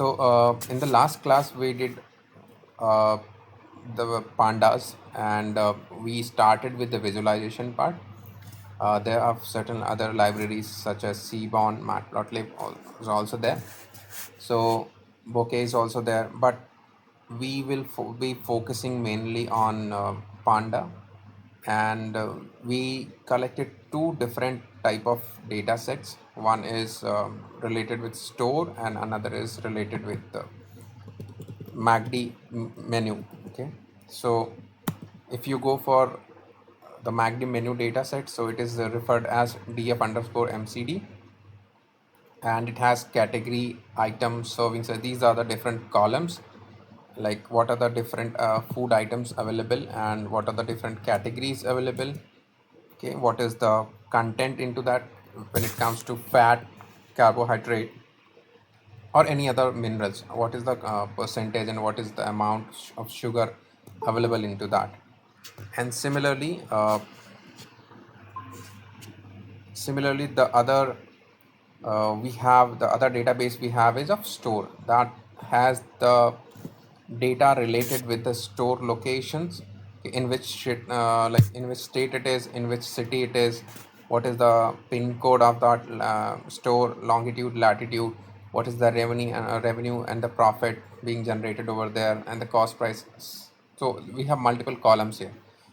In the last class, we did uh, the pandas, and we started with the visualization part. There are certain other libraries such as Seaborn, Matplotlib is also there. So Bokeh is also there, but we will be focusing mainly on Panda, and we collected two different type of data sets. One is related with store, and another is related with MACD menu. Okay, so if you go for the MACD menu data set, so it is referred as df underscore mcd, and it has category, item, serving. So these are the different columns, like what are the different food items available and what are the different categories available. Okay, what is the content into that when it comes to fat, carbohydrate, or any other minerals, what is the percentage and what is the amount of sugar available into that. And similarly the other we have the other database we have is of store, that has the data related with the store locations, in which like in which state it is, in which city it is, what is the pin code of that store, longitude, latitude, what is the revenue and the profit being generated over there, and the cost price. So we have multiple columns here.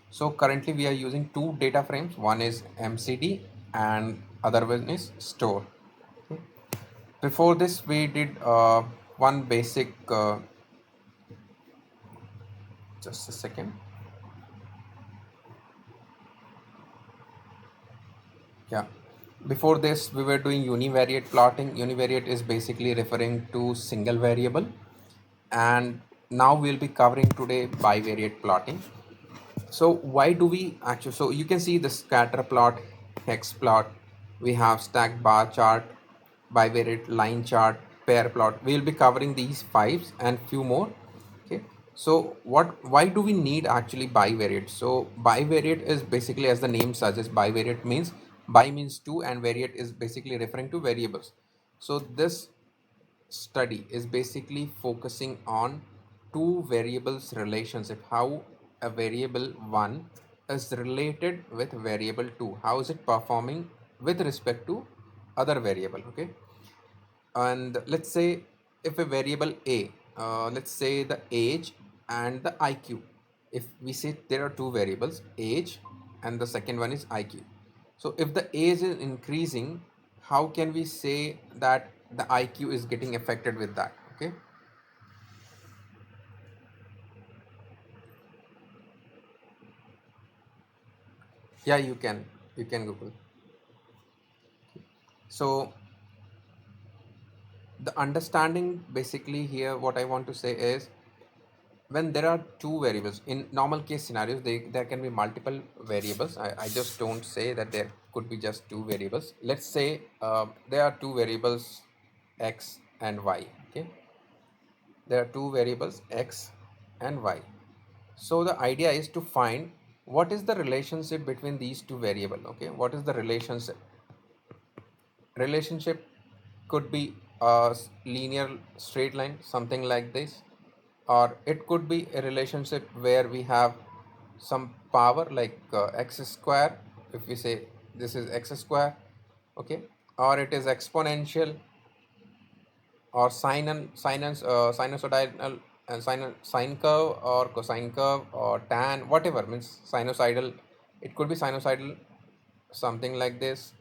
So currently we are using two data frames. One is MCD and other one is store. Okay. Before this, we did one basic. Just a second. Yeah. Before this, we were doing univariate plotting. Univariate is basically referring to single variable, and now we'll be covering today bivariate plotting. So why do we actually, so you can see the scatter plot, hex plot, we have stack bar chart, bivariate line chart, pair plot. We'll be covering these fives and few more. Okay, so why do we need actually bivariate? So bivariate is basically, as the name suggests, bivariate means bi means two and variate is basically referring to variables. So this study is basically focusing on two variables relationship, how a variable 1 is related with variable 2, how is it performing with respect to other variable. Okay, and let's say if a variable a, let's say the age and the IQ, if we say there are two variables, age and the second one is IQ. So if the age is increasing, how can we say that the IQ is getting affected with that? Okay, yeah, you can Google. So the understanding basically here, what I want to say is, when there are two variables in normal case scenarios, there can be multiple variables. I just don't say that there could be just two variables. Let's say there are two variables, x and y. Okay, there are two variables, x and y. So the idea is to find what is the relationship between these two variables. Okay, what is the relationship? Could be a linear straight line, something like this, or it could be a relationship where we have some power like x square, if we say this is x square. Okay, or it is exponential, or sinusoidal and sine curve, or cosine curve, or tan, whatever means sinusoidal. It could be sinusoidal, something like this.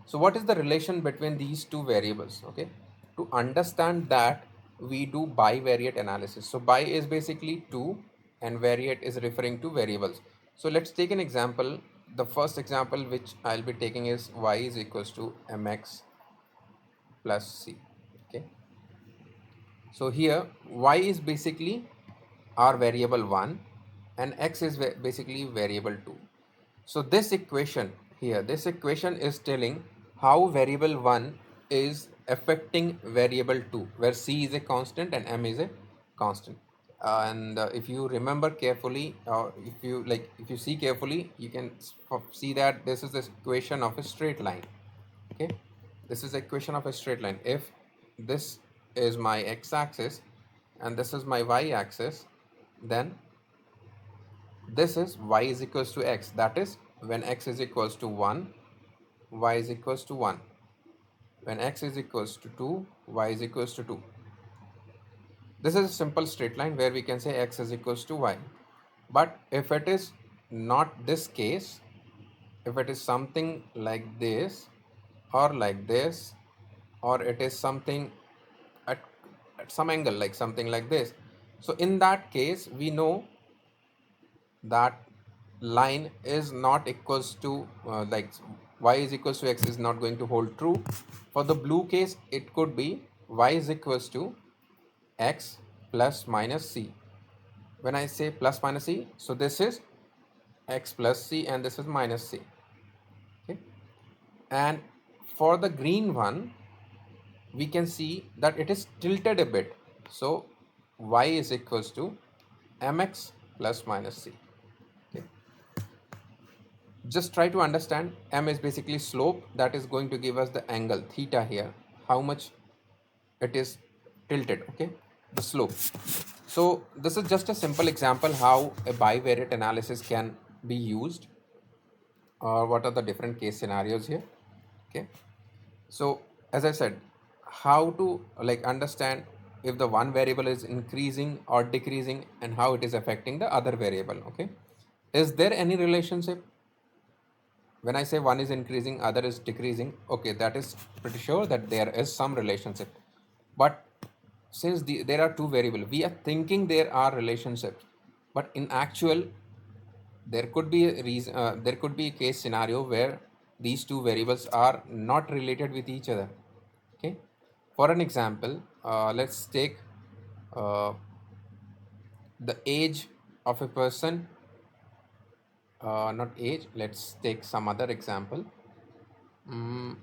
So what is the relation between these two variables? Okay, to understand that, we do bivariate analysis. So bi is basically two and variate is referring to variables. So let's take an example. The first example which I'll be taking is y is equals to mx plus c. Okay, so here y is basically our variable 1 and x is basically variable 2. So this equation here, this equation is telling how variable 1 is affecting variable 2, where c is a constant and m is a constant. And if you remember carefully, or if you see carefully, you can see that this is the equation of a straight line. Okay, this is the equation of a straight line. If this is my x-axis and this is my y-axis, then this is y is equals to x. That is, when x is equals to 1, y is equals to 1. When x is equals to 2, y is equals to 2. This is a simple straight line where we can say x is equals to y. But if it is not this case, if it is something like this or like this, or it is something at, at some angle like something like this, so in that case we know that line is not equals to like y is equals to x is not going to hold true. For the blue case, it could be y is equals to x plus minus c. When I say plus minus c, so this is x plus c and this is minus c. Okay, and for the green one, we can see that it is tilted a bit, so y is equals to mx plus minus c. Okay, just try to understand, m is basically slope that is going to give us the angle theta here, how much it is tilted. Okay, the slope. So this is just a simple example how a bivariate analysis can be used, or what are the different case scenarios here. Okay, so as I said, how to like understand if the one variable is increasing or decreasing and how it is affecting the other variable. Okay, is there any relationship? When I say one is increasing, other is decreasing, okay, that is pretty sure that there is some relationship. But since there are two variables, we are thinking there are relationships, but in actual, there could be a reason, there could be a case scenario where these two variables are not related with each other. Okay, for an example, let's take uh, the age of a person, not age, let's take some other example. Mm,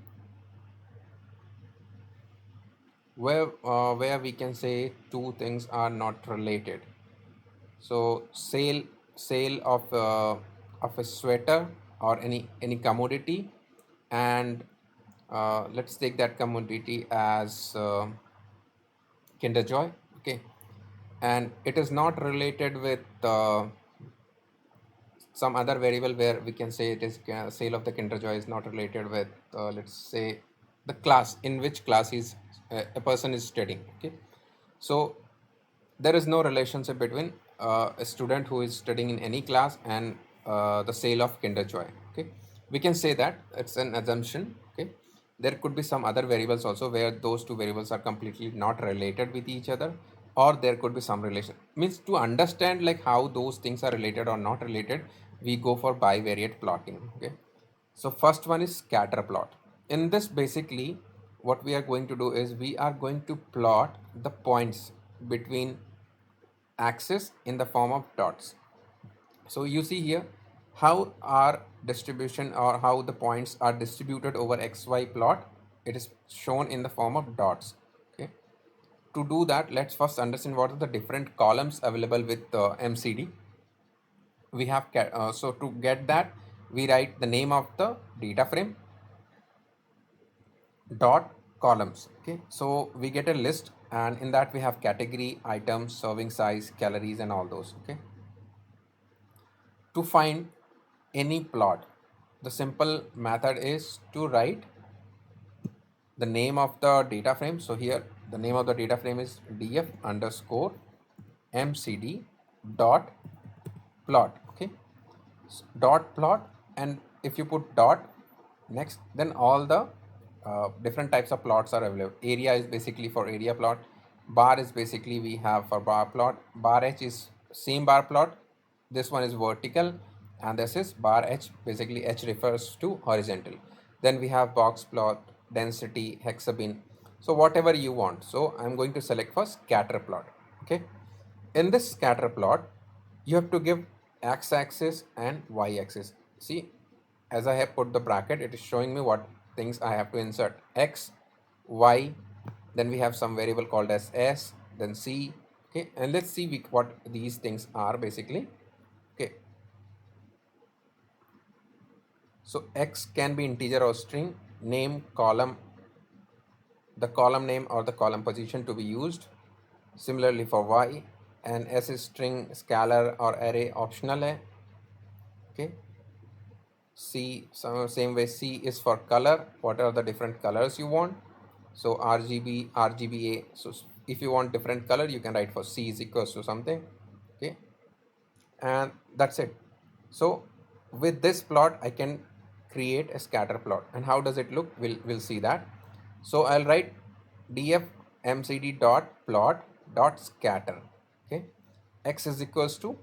where we can say two things are not related. So sale of a sweater or any commodity, and let's take that commodity as Kinder Joy. Okay, and it is not related with some other variable where we can say it is sale of the Kinder Joy is not related with let's say the class in which class is a person is studying. Okay, so there is no relationship between a student who is studying in any class and the sale of Kinder Joy. Okay, we can say that it's an assumption. Okay, there could be some other variables also where those two variables are completely not related with each other, or there could be some relation. Means to understand like how those things are related or not related, we go for bivariate plotting. Okay, so first one is scatter plot. In this, basically what we are going to do is we are going to plot the points between axis in the form of dots. So you see here how our distribution or how the points are distributed over xy plot. It is shown in the form of dots. Okay, to do that, let's first understand what are the different columns available with MCD. We have so to get that, we write the name of the data frame dot columns. Okay, so we get a list, and in that we have category, items, serving size, calories, and all those. Okay, to find any plot, the simple method is to write the name of the data frame. So here the name of the data frame is df underscore mcd dot plot. Okay, dot plot, and if you put dot next, then all the different types of plots are available. Area is basically for area plot, bar is basically we have for bar plot, bar h is same bar plot, this one is vertical, and this is bar h, basically h refers to horizontal. Then we have box plot, density, hexabin, so whatever you want. So I'm going to select for scatter plot. Okay, in this scatter plot, you have to give x-axis and y-axis. See, as I have put the bracket, it is showing me what things I have to insert: x, y, then we have some variable called as s, then c. Okay, and let's see what these things are basically. Okay, so x can be integer or string, name, column, the column name or the column position to be used. Similarly for y, and s is string, scalar or array optional hai. Okay. C, so same way C is for color. What are the different colors you want? So RGB, RGBA. So if you want different color, you can write for C is equals to something. Okay, and that's it. So with this plot, I can create a scatter plot. And how does it look? We'll see that. So I'll write df mcd dot plot dot scatter. Okay, x is equals to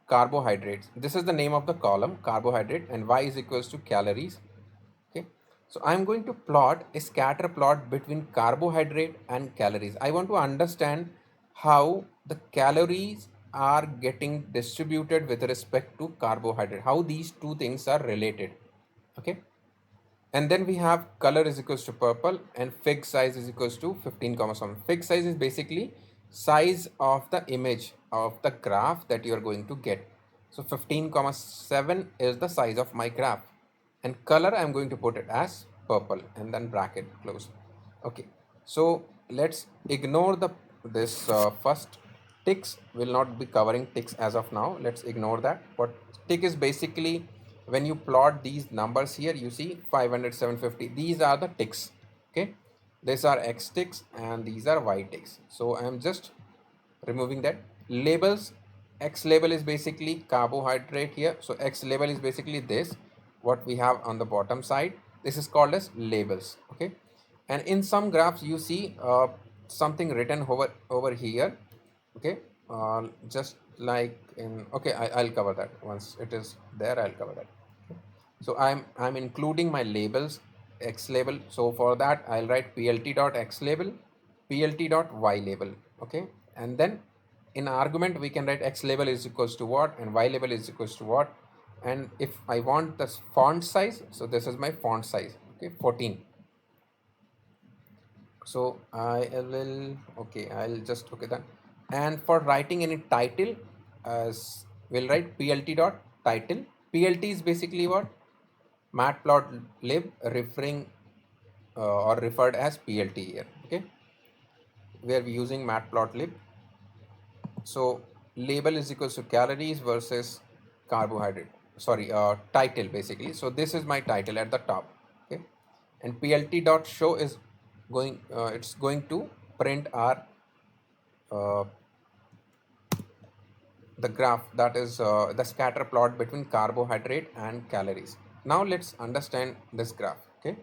carbohydrates. This is the name of the column, carbohydrate, and y is equals to calories. Okay, so I'm going to plot a scatter plot between carbohydrate and calories. I want to understand how the calories are getting distributed with respect to carbohydrate, how these two things are related. Okay, and then we have color is equals to purple and fig size is equals to 15 comma 7. Fig size is basically size of the image of the graph that you are going to get. So 15 comma 7 is the size of my graph, and color I'm going to put it as purple and then bracket close. Okay, so let's ignore the this first ticks. Will not be covering ticks as of now. Let's ignore that. What tick is basically, when you plot these numbers here, you see 500, 750. These are the ticks. Okay, these are x ticks and these are y ticks. So I am just removing that. Labels, x label is basically carbohydrate here. So x label is basically this, what we have on the bottom side. This is called as labels. Okay, and in some graphs you see something written over here. Okay, just like in, okay, I'll cover that once it is there. I'll cover that. Okay. So I'm including my labels, x label. So for that I'll write plt dot x label, plt dot y label. Okay, and then in argument we can write x label is equals to what and y label is equals to what. And if I want the font size, so this is my font size. Okay, 14. So I will, okay, I'll just, okay then. And for writing any title, as we'll write plt dot title. Plt is basically what? Matplotlib referring or referred as plt here. Okay, where we using matplotlib. So label is equals to calories versus carbohydrate. Sorry, title basically. So this is my title at the top. Okay, and plt dot show is going. It's going to print our uh, the graph, that is the scatter plot between carbohydrate and calories. Now let's understand this graph. Okay,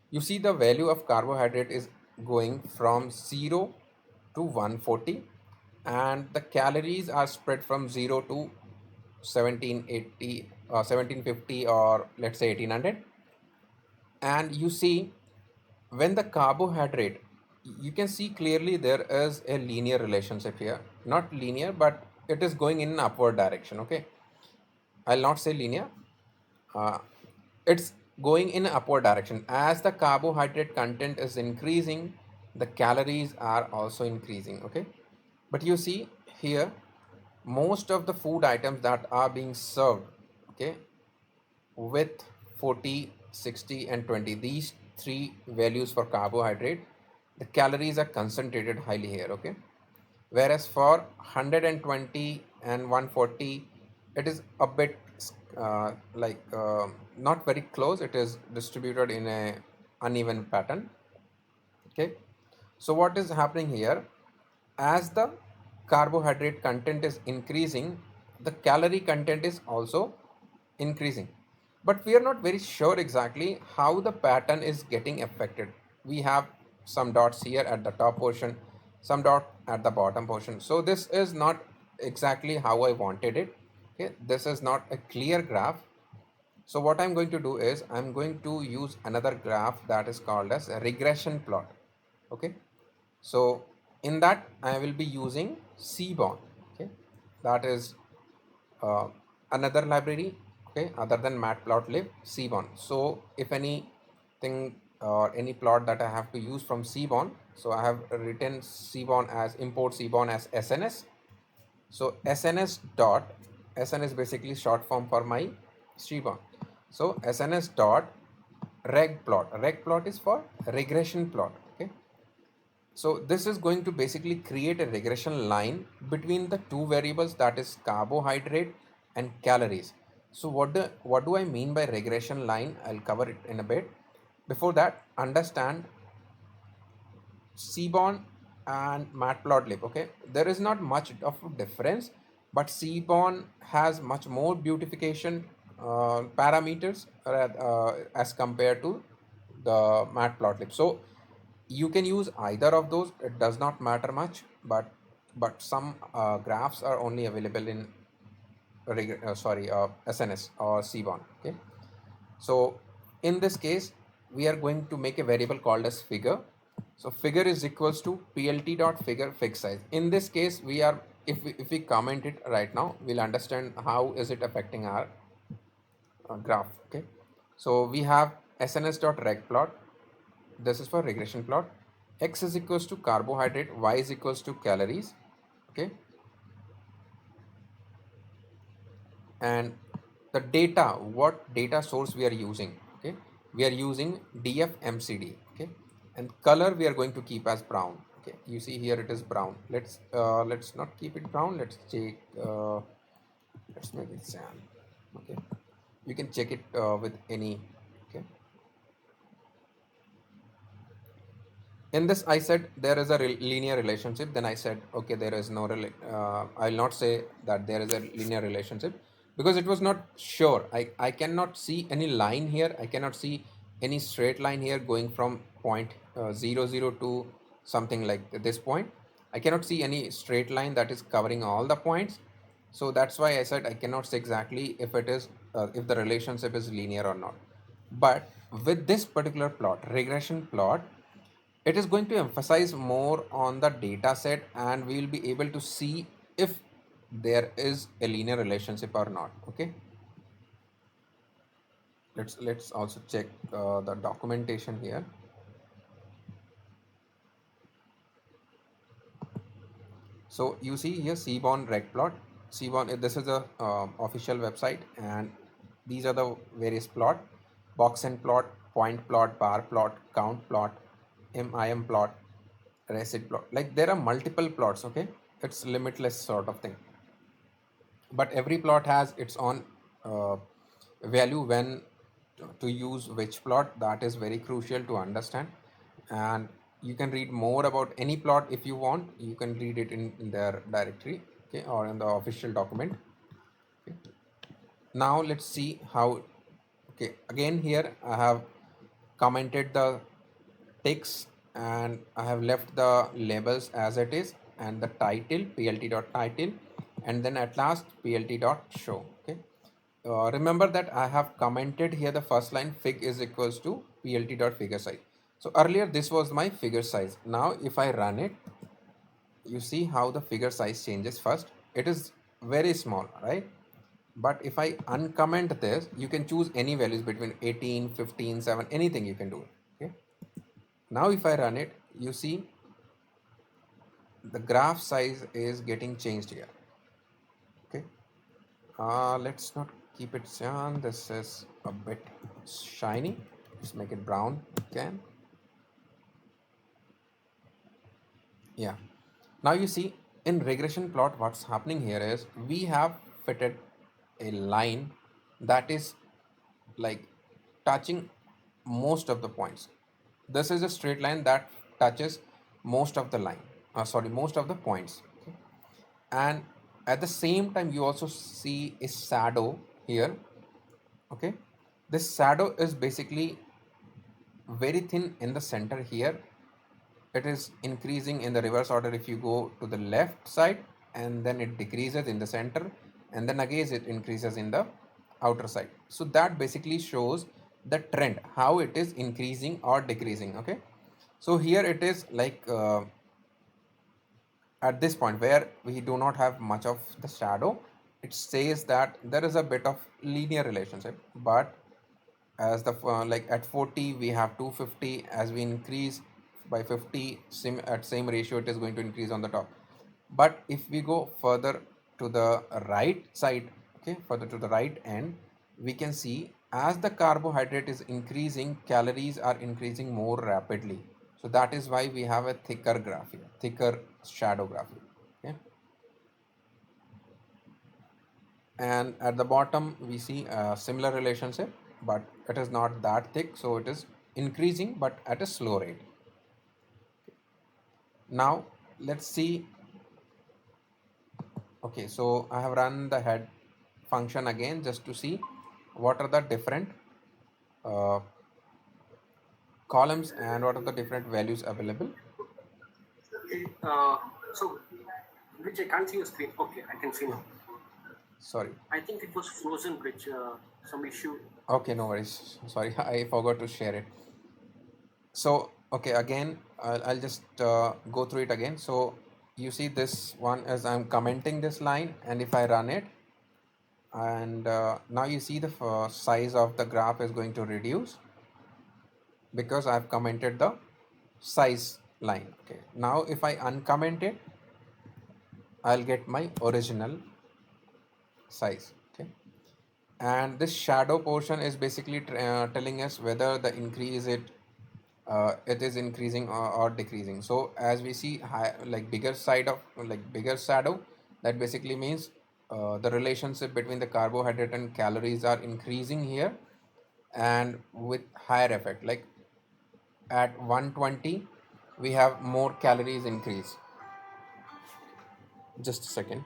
you see the value of carbohydrate is going from 0 to 140, and the calories are spread from 0 to 1780 1750, or let's say 1800. And you see, when the carbohydrate, you can see clearly there is a linear relationship here. Not linear, but it is going in an upward direction. Okay, I'll not say linear. uh, it's going in an upward direction. As the carbohydrate content is increasing, the calories are also increasing. Okay, but you see here, most of the food items that are being served, okay, with 40, 60 and 20, these three values for carbohydrate, the calories are concentrated highly here. Okay, whereas for 120 and 140, it is a bit not very close. It is distributed in a uneven pattern. Okay, so what is happening here, as the carbohydrate content is increasing, the calorie content is also increasing, but we are not very sure exactly how the pattern is getting affected. We have some dots here at the top portion, some dot at the bottom portion. So this is not exactly how I wanted it. Okay, this is not a clear graph. So what I'm going to do is I'm going to use another graph that is called as a regression plot. Okay, so in that I will be using Seaborn. Okay, that is uh, another library, okay, other than matplotlib, Seaborn. So if anything or any plot that I have to use from Seaborn, so I have written Seaborn as import Seaborn as SNS. So SNS dot, SN is basically short form for my Seaborn. So SNS dot reg plot. Reg plot is for regression plot. Okay, So this is going to basically create a regression line between the two variables, that is carbohydrate and calories. So what do I mean by regression line? I'll cover it in a bit. Before that, understand Seaborn and Matplotlib. Okay, there is not much of a difference, but Seaborn has much more beautification parameters as compared to the Matplotlib. So you can use either of those. It does not matter much, but some graphs are only available in SNS or Seaborn. Okay, so in this case, we are going to make a variable called as figure. So figure is equals to plt dot figure fixed size. In this case, we are, if we comment it right now, we'll understand how is it affecting our graph. Okay, so we have sns dot reg plot. This is for regression plot. X is equals to carbohydrate, y is equals to calories. Okay, and the data, what data source we are using. Okay, we are using dfmcd. Okay, and color we are going to keep as brown. Okay, you see here it is brown. Let's not keep it brown. Let's check, let's make it cyan. Okay, you can check it with any. Okay, in this I said there is a linear relationship. Then I said, okay, there is no I'll not say that there is a linear relationship, because it was not sure. I cannot see any line here. I cannot see any straight line here going from point 0 0 to something like this point. I cannot see any straight line that is covering all the points. So that's why I said I cannot say exactly if it is if the relationship is linear or not. But with this particular plot, regression plot, it is going to emphasize more on the data set, and we will be able to see if there is a linear relationship or not. Okay, let's also check the documentation here. So you see here Seaborn reg plot. Seaborn, this is the official website, and these are the various plot: box and plot, point plot, bar plot, count plot, MIM plot, recit plot. Like there are multiple plots. Okay, it's limitless sort of thing. But every plot has its own uh, value when to use which plot. That is very crucial to understand. And you can read more about any plot if you want. You can read it in their directory, okay, or in the official document. Okay. Now let's see how. Okay, again here I have commented the text, and I have left the labels as it is, and the title plt dot title, and then at last plt dot show. Okay, remember that I have commented here the first line fig is equals to plt dot figure size. So earlier this was my figure size. Now if I run it, you see how the figure size changes. First it is very small, right? But if I uncomment this, you can choose any values between 18, 15, 7, anything you can do. Okay, now if I run it, you see the graph size is getting changed here. Okay, let's not keep it cyan. This is a bit shiny. Let's make it brown again. Yeah, now you see in regression plot what's happening here is we have fitted a line that is like touching most of the points. This is a straight line that touches most of the line, most of the points. Okay, and at the same time you also see a shadow here. Okay, this shadow is basically very thin in the center here. It is increasing in the reverse order if you go to the left side, and then it decreases in the center, and then again it increases in the outer side. So that basically shows the trend, how it is increasing or decreasing. Okay, so here it is like at this point where we do not have much of the shadow, it says that there is a bit of linear relationship. But as the like at 40 we have 250, as we increase by 50, at same ratio it is going to increase on the top. But if we go further to the right side, okay, further to the right end, we can see as the carbohydrate is increasing, calories are increasing more rapidly. So that is why we have a thicker graph here, thicker shadow graph here. Okay. And at the bottom we see a similar relationship, but it is not that thick, so it is increasing but at a slow rate. Now let's see. Okay, so I have run the head function again just to see what are the different uh, columns and what are the different values available. Okay, so which I can't see your screen. Okay, I can see now. Sorry. I think it was frozen, which some issue. Okay, no worries. Sorry, I forgot to share it. So, okay, again, I'll just go through it again. So, you see this one as I'm commenting this line, and if I run it, and now you see the size of the graph is going to reduce because I've commented the size line. Okay, now if I uncomment it, I'll get my original size. Okay, and this shadow portion is basically telling us whether the increase it is increasing or decreasing. So as we see high, like bigger side of like bigger shadow, that basically means the relationship between the carbohydrate and calories are increasing here, and with higher effect, like at 120 we have more calories increase. Just a second.